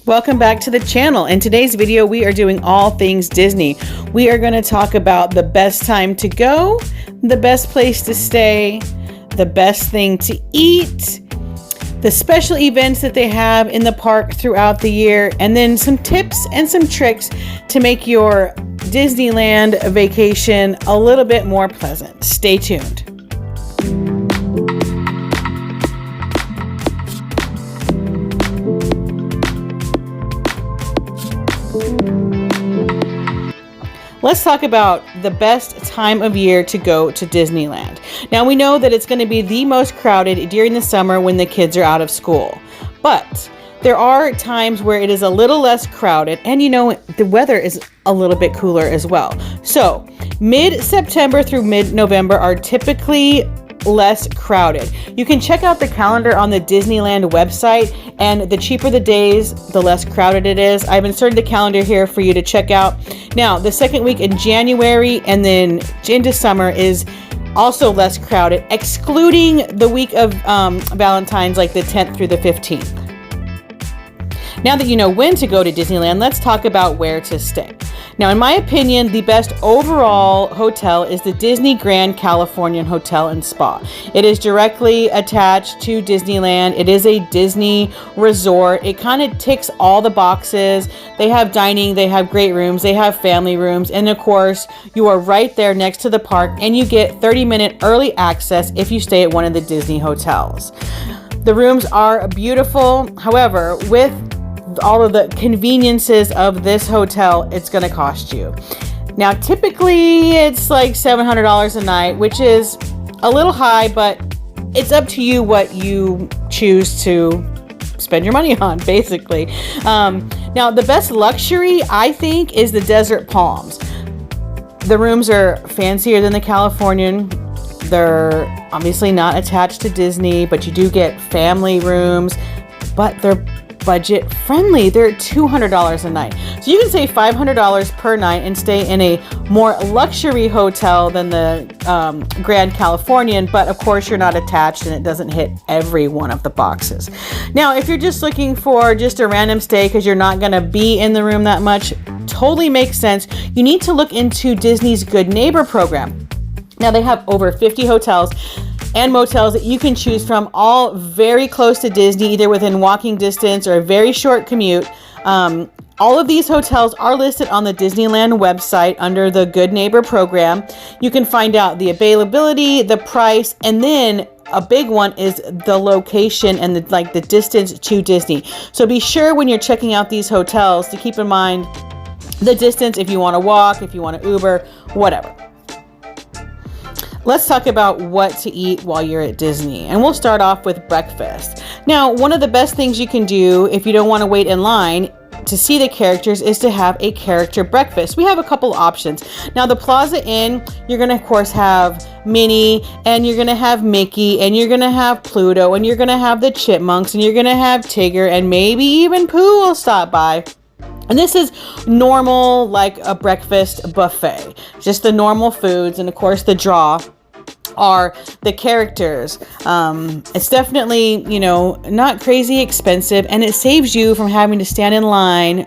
Welcome back to the channel. In today's video, we are doing all things Disney. We are going to talk about the best time to go, the best place to stay, the best thing to eat, the special events that they have in the park throughout the year, and then some tips and some tricks to make your Disneyland vacation a little bit more pleasant. Stay tuned. Let's talk about the best time of year to go to Disneyland. Now, we know that it's going to be the most crowded during the summer when the kids are out of school, but there are times where it is a little less crowded, and you know, the weather is a little bit cooler as well. So mid-September through mid-November are typically less crowded. You can check out the calendar on the Disneyland website, and the cheaper the days, the less crowded it is. I've inserted the calendar here for you to check out. Now, the second week in January and then into summer is also less crowded, excluding the week of Valentine's, like the 10th through the 15th. Now that you know when to go to Disneyland, let's talk about where to stay. Now, in my opinion, the best overall hotel is the Disney Grand Californian Hotel and Spa. It is directly attached to Disneyland. It is a Disney resort. It kind of ticks all the boxes. They have dining, they have great rooms, they have family rooms, and of course, you are right there next to the park, and you get 30-minute early access if you stay at one of the Disney hotels. The rooms are beautiful. However, with all of the conveniences of this hotel, it's going to cost you. Now, typically it's like $700 a night, which is a little high, but it's up to you what you choose to spend your money on, basically. Now, the best luxury, I think, is the Desert Palms. The rooms are fancier than the Californian. They're obviously not attached to Disney, but you do get family rooms, but they're budget friendly. They're $200 a night. So you can save $500 per night and stay in a more luxury hotel than the Grand Californian, but of course you're not attached and it doesn't hit every one of the boxes. Now, if you're just looking for just a random stay because you're not going to be in the room that much, totally makes sense. You need to look into Disney's Good Neighbor program. Now, they have over 50 hotels and motels that you can choose from, all very close to Disney, either within walking distance or a very short commute. All of these hotels are listed on the Disneyland website under the Good Neighbor program. You can find out the availability, the price, and then a big one is the location and the distance to Disney. So be sure when you're checking out these hotels to keep in mind the distance, if you want to walk, if you want to Uber, whatever. Let's talk about what to eat while you're at Disney, and we'll start off with breakfast. Now, one of the best things you can do if you don't want to wait in line to see the characters is to have a character breakfast. We have a couple options. Now, the Plaza Inn, you're going to, of course, have Minnie, and you're going to have Mickey, and you're going to have Pluto, and you're going to have the Chipmunks, and you're going to have Tigger, and maybe even Pooh will stop by. And this is normal, like a breakfast buffet, just the normal foods, and of course the draw are the characters. It's definitely, not crazy expensive, and it saves you from having to stand in line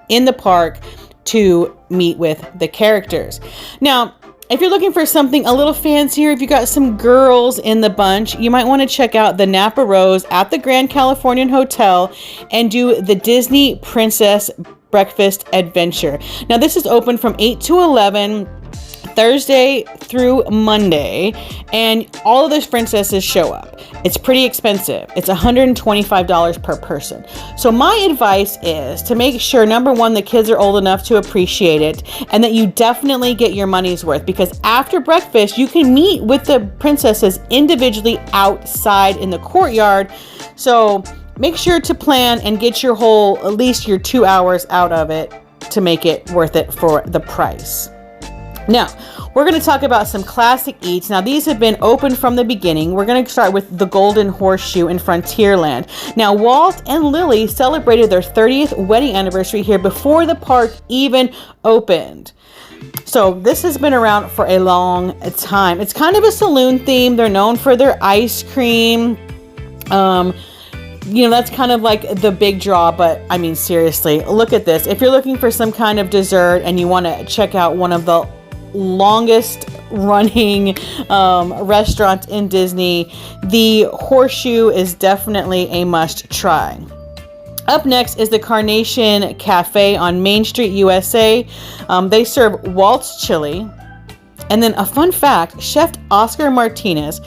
in the park to meet with the characters. Now, if you're looking for something a little fancier, if you got some girls in the bunch, you might want to check out the Napa Rose at the Grand Californian Hotel and do the Disney Princess Breakfast Adventure. Now, this is open from 8 to 11, Thursday through Monday, and all of those princesses show up. It's pretty expensive. It's $125 per person. So my advice is to make sure, number one, the kids are old enough to appreciate it, and that you definitely get your money's worth, because after breakfast, you can meet with the princesses individually outside in the courtyard. So make sure to plan and get your at least your 2 hours out of it to make it worth it for the price. Now, we're going to talk about some classic eats. Now, these have been open from the beginning. We're going to start with the Golden Horseshoe in Frontierland. Now, Walt and Lily celebrated their 30th wedding anniversary here before the park even opened. So this has been around for a long time. It's kind of a saloon theme. They're known for their ice cream. That's kind of like the big draw, but I mean, seriously, look at this. If you're looking for some kind of dessert and you want to check out one of the longest running restaurants in Disney, the Horseshoe is definitely a must try. Up next is the Carnation Cafe on Main Street, USA. They serve Waltz chili. And then a fun fact, Chef Oscar Martinez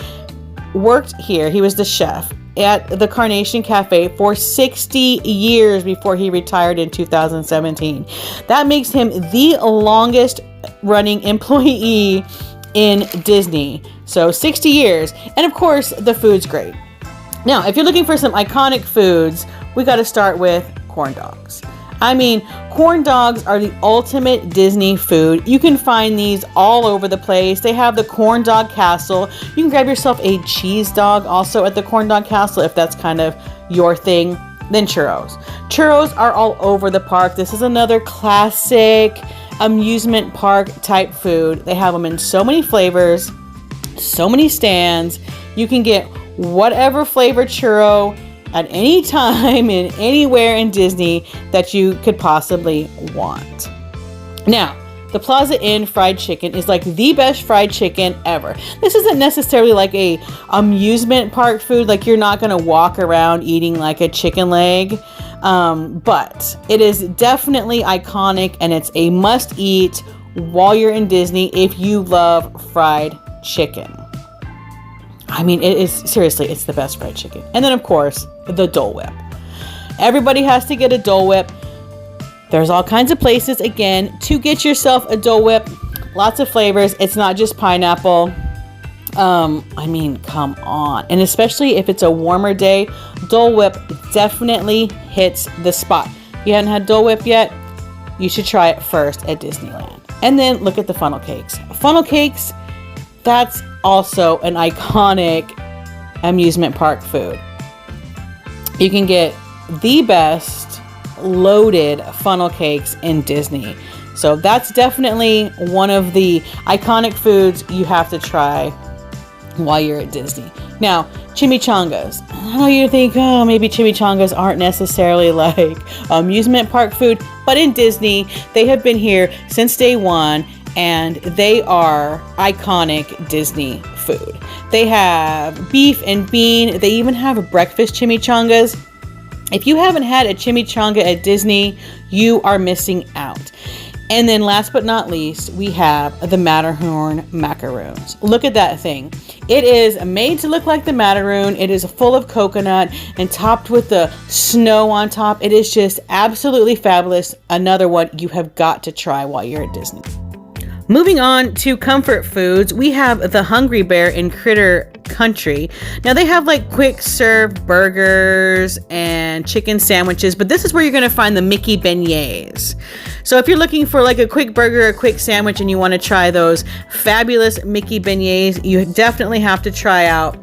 worked here. He was the chef at the Carnation Cafe for 60 years before he retired in 2017. That makes him the longest running employee in Disney. So 60 years. And of course, the food's great. Now, if you're looking for some iconic foods, we got to start with corn dogs. I mean, corn dogs are the ultimate Disney food. You can find these all over the place. They have the corn dog castle. You can grab yourself a cheese dog also at the corn dog castle if that's kind of your thing. Then churros. Churros are all over the park. This is another classic amusement park type food. They have them in so many flavors, so many stands. You can get whatever flavor churro at any time and anywhere in Disney that you could possibly want. Now, the Plaza Inn fried chicken is like the best fried chicken ever. This isn't necessarily like a amusement park food, like you're not gonna walk around eating like a chicken leg, but it is definitely iconic and it's a must eat while you're in Disney if you love fried chicken. I mean, it is seriously, it's the best fried chicken. And then of course, the Dole Whip. Everybody has to get a Dole Whip. There's all kinds of places, again, to get yourself a Dole Whip. Lots of flavors. It's not just pineapple. I mean, come on. And especially if it's a warmer day, Dole Whip definitely hits the spot. If you haven't had Dole Whip yet, you should try it first at Disneyland. And then look at the funnel cakes. Funnel cakes, that's also an iconic amusement park food. You can get the best loaded funnel cakes in Disney. So that's definitely one of the iconic foods you have to try while you're at Disney. Now, chimichangas. I know you think, oh, maybe chimichangas aren't necessarily like amusement park food, but in Disney, they have been here since day one and they are iconic Disney food. They have beef and bean. They even have breakfast chimichangas. If you haven't had a chimichanga at Disney, you are missing out. And then last but not least, we have the Matterhorn macaroons. Look at that thing. It is made to look like the Matterhorn. It is full of coconut and topped with the snow on top. It is just absolutely fabulous. Another one you have got to try while you're at Disney. Moving on to comfort foods, we have the Hungry Bear in Critter Country. Now they have like quick serve burgers and chicken sandwiches, but this is where you're going to find the Mickey beignets. So if you're looking for like a quick burger, a quick sandwich, and you want to try those fabulous Mickey beignets, you definitely have to try out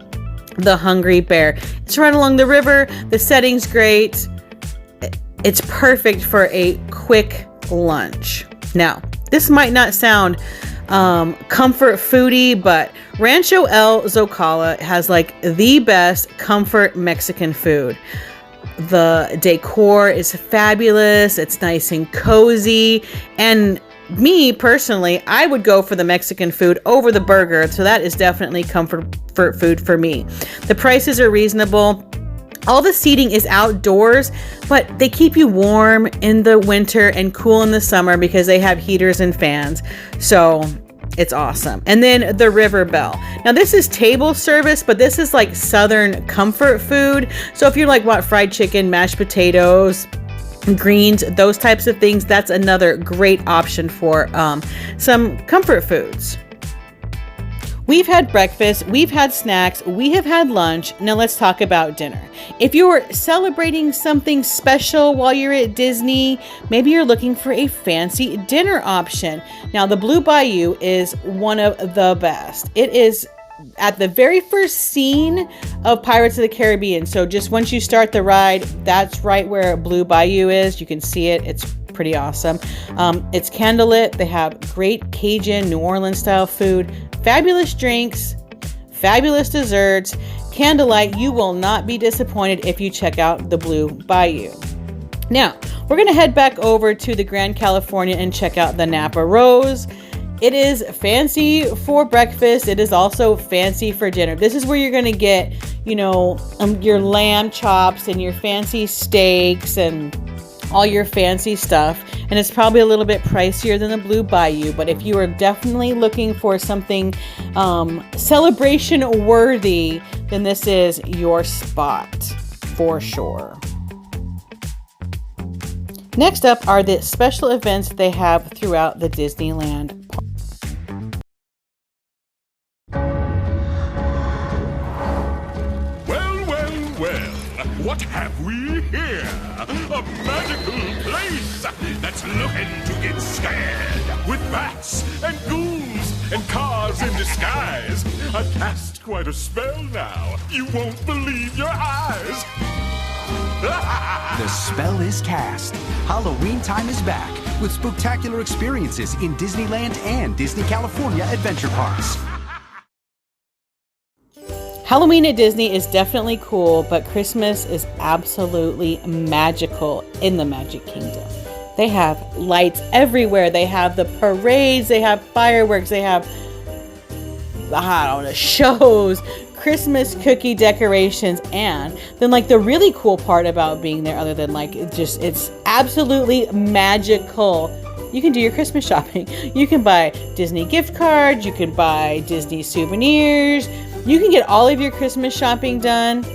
the Hungry Bear. It's right along the river. The setting's great. It's perfect for a quick lunch. Now, this might not sound comfort foodie, but Rancho El Zocalo has like the best comfort Mexican food. The decor is fabulous. It's nice and cozy. And me personally, I would go for the Mexican food over the burger. So that is definitely comfort food for me. The prices are reasonable. All the seating is outdoors, but they keep you warm in the winter and cool in the summer because they have heaters and fans. So it's awesome. And then the River Bell. Now this is table service, but this is like Southern comfort food. So if you like want fried chicken, mashed potatoes, greens, those types of things, that's another great option for some comfort foods. We've had breakfast, we've had snacks, we have had lunch. Now let's talk about dinner. If you're celebrating something special while you're at Disney, maybe you're looking for a fancy dinner option. Now the Blue Bayou is one of the best. It is at the very first scene of Pirates of the Caribbean. So just once you start the ride, that's right where Blue Bayou is. You can see it. It's pretty awesome. It's candlelit. They have great Cajun, New Orleans style food, fabulous drinks, fabulous desserts, candlelight. You will not be disappointed if you check out the Blue Bayou. Now, we're going to head back over to the Grand California and check out the Napa Rose. It is fancy for breakfast. It is also fancy for dinner. This is where you're going to get, your lamb chops and your fancy steaks and all your fancy stuff. And it's probably a little bit pricier than the Blue Bayou. But if you are definitely looking for something celebration worthy, then this is your spot for sure. Next up are the special events they have throughout the Disneyland park. Well, what have we here? A magical place that's looking to get scared with bats and ghouls and cars in disguise. I've cast quite a spell now. You won't believe your eyes. The spell is cast. Halloween time is back with spectacular experiences in Disneyland and Disney California Adventure Parks. Halloween at Disney is definitely cool, but Christmas is absolutely magical in the Magic Kingdom. They have lights everywhere. They have the parades. They have fireworks. They have, shows, Christmas cookie decorations. And then the really cool part about being there, other than it's absolutely magical. You can do your Christmas shopping. You can buy Disney gift cards. You can buy Disney souvenirs. You can get all of your Christmas shopping done,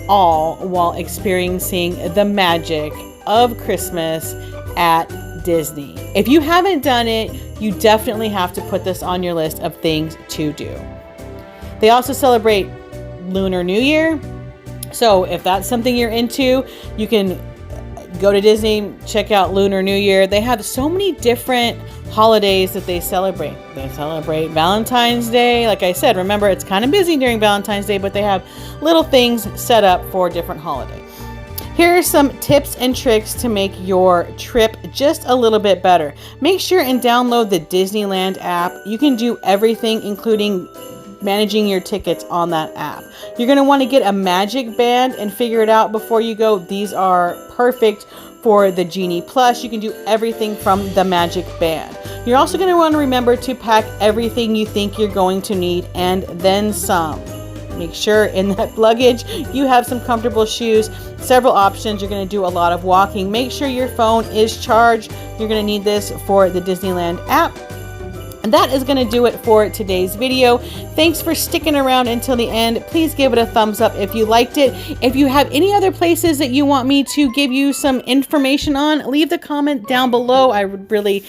all while experiencing the magic of Christmas at Disney. If you haven't done it, you definitely have to put this on your list of things to do. They also celebrate Lunar New Year. So if that's something you're into, you can go to Disney, check out Lunar New Year. They have so many different holidays that they celebrate. They celebrate Valentine's Day. Like I said, remember, it's kind of busy during Valentine's Day, but they have little things set up for different holidays. Here are some tips and tricks to make your trip just a little bit better. Make sure and download the Disneyland app. You can do everything, including managing your tickets on that app. You're going to want to get a magic band and figure it out before you go. These are perfect for the Genie Plus. You can do everything from the magic band. You're also going to want to remember to pack everything you think you're going to need and then some. Make sure in that luggage you have some comfortable shoes, several options. You're going to do a lot of walking. Make sure your phone is charged. You're going to need this for the Disneyland app. And that is going to do it for today's video. Thanks for sticking around until the end. Please give it a thumbs up if you liked it. If you have any other places that you want me to give you some information on, leave the comment down below. I would really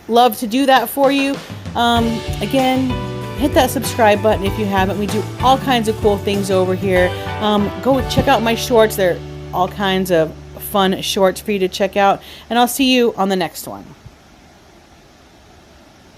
love to do that for you. Again, hit that subscribe button if you haven't. We do all kinds of cool things over here. Go check out my shorts. There are all kinds of fun shorts for you to check out. And I'll see you on the next one.